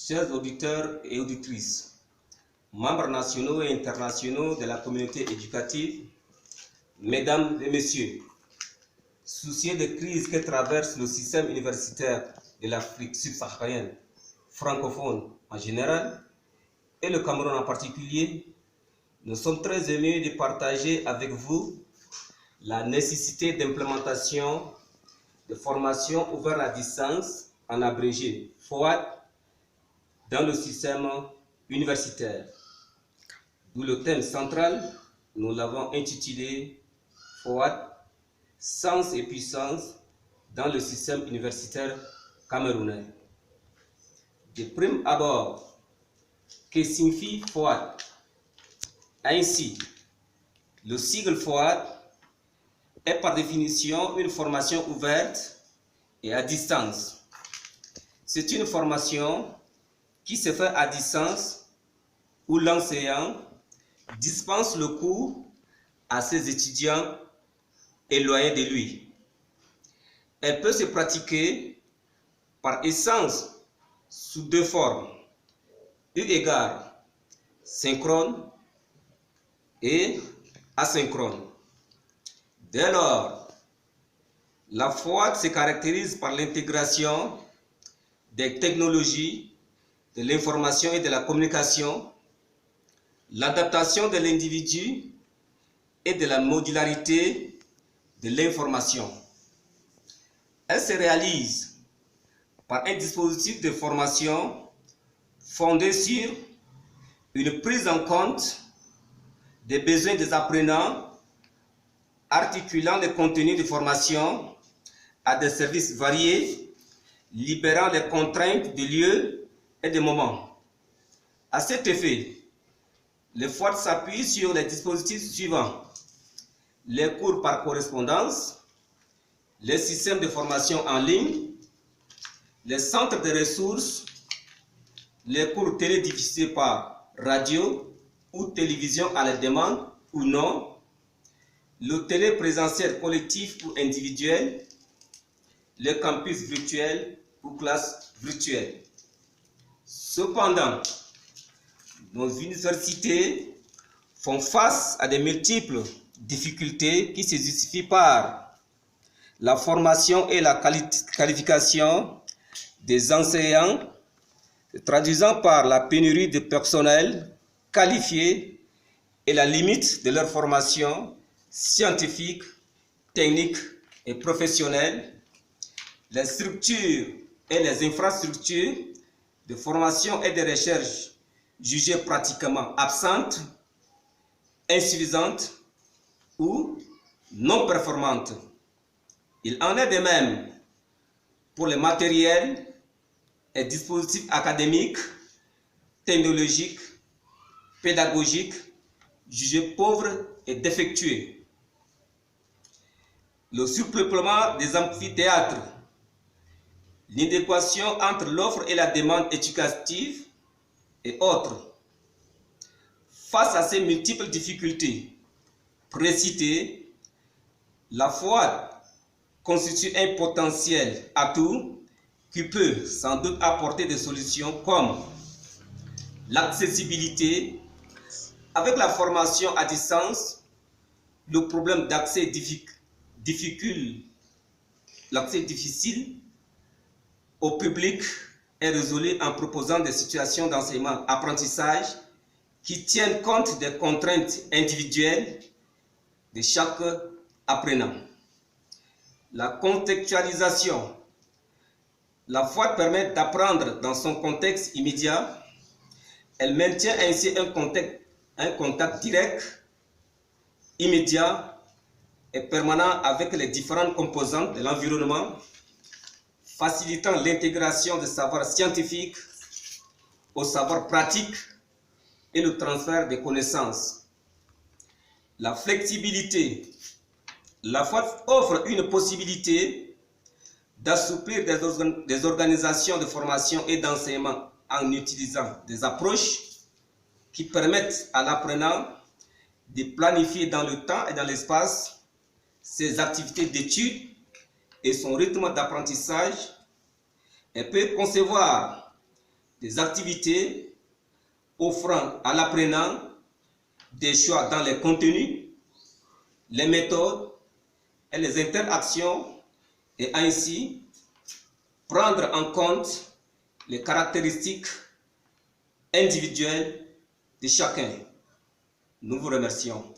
Chers auditeurs et auditrices, membres nationaux et internationaux de la communauté éducative, mesdames et messieurs, soucieux des crises que traverse le système universitaire de l'Afrique subsaharienne, francophone en général, et le Cameroun en particulier, nous sommes très émus de partager avec vous la nécessité d'implémentation de formations ouvertes à distance, en abrégé FOAD, dans le système universitaire. D'où le thème central, nous l'avons intitulé FOAD, sens et puissance dans le système universitaire camerounais. De prime abord, que signifie FOAD? Ainsi, le sigle FOAD est par définition une formation ouverte et à distance. C'est une formation qui se fait à distance où l'enseignant dispense le cours à ses étudiants éloignés de lui. Elle peut se pratiquer par essence sous deux formes, eu égard synchrone et asynchrone. Dès lors, la FOAD se caractérise par l'intégration des technologies de l'information et de la communication, l'adaptation de l'individu et de la modularité de l'information. Elle se réalise par un dispositif de formation fondé sur une prise en compte des besoins des apprenants, articulant les contenus de formation à des services variés, libérant les contraintes de lieu et de moments. À cet effet, le FOAD s'appuie sur les dispositifs suivants: les cours par correspondance, les systèmes de formation en ligne, les centres de ressources, les cours télédiffusés par radio ou télévision à la demande ou non, le téléprésentiel collectif ou individuel, le campus virtuel ou classe virtuelle. Cependant, nos universités font face à de multiples difficultés qui se justifient par la formation et la qualification des enseignants, traduisant par la pénurie de personnel qualifié et la limite de leur formation scientifique, technique et professionnelle, les structures et les infrastructures de formation et de recherche jugées pratiquement absentes, insuffisantes ou non performantes. Il en est de même pour les matériels et dispositifs académiques, technologiques, pédagogiques, jugés pauvres et défectueux. Le surpeuplement des amphithéâtres, l'inadéquation entre l'offre et la demande éducative et autres. Face à ces multiples difficultés précitées, la FOAD constitue un potentiel atout qui peut sans doute apporter des solutions comme l'accessibilité. Avec la formation à distance, le problème d'accès difficile au public est résolu en proposant des situations d'enseignement-apprentissage qui tiennent compte des contraintes individuelles de chaque apprenant. La contextualisation. La FOAD permet d'apprendre dans son contexte immédiat. Elle maintient ainsi un contact direct, immédiat et permanent avec les différentes composantes de l'environnement, facilitant l'intégration des savoirs scientifiques aux savoirs pratiques et le transfert des connaissances. La flexibilité. La FOAD offre une possibilité d'assouplir des organisations de formation et d'enseignement en utilisant des approches qui permettent à l'apprenant de planifier dans le temps et dans l'espace ses activités d'études et son rythme d'apprentissage, et peut concevoir des activités offrant à l'apprenant des choix dans les contenus, les méthodes et les interactions, et ainsi prendre en compte les caractéristiques individuelles de chacun. Nous vous remercions.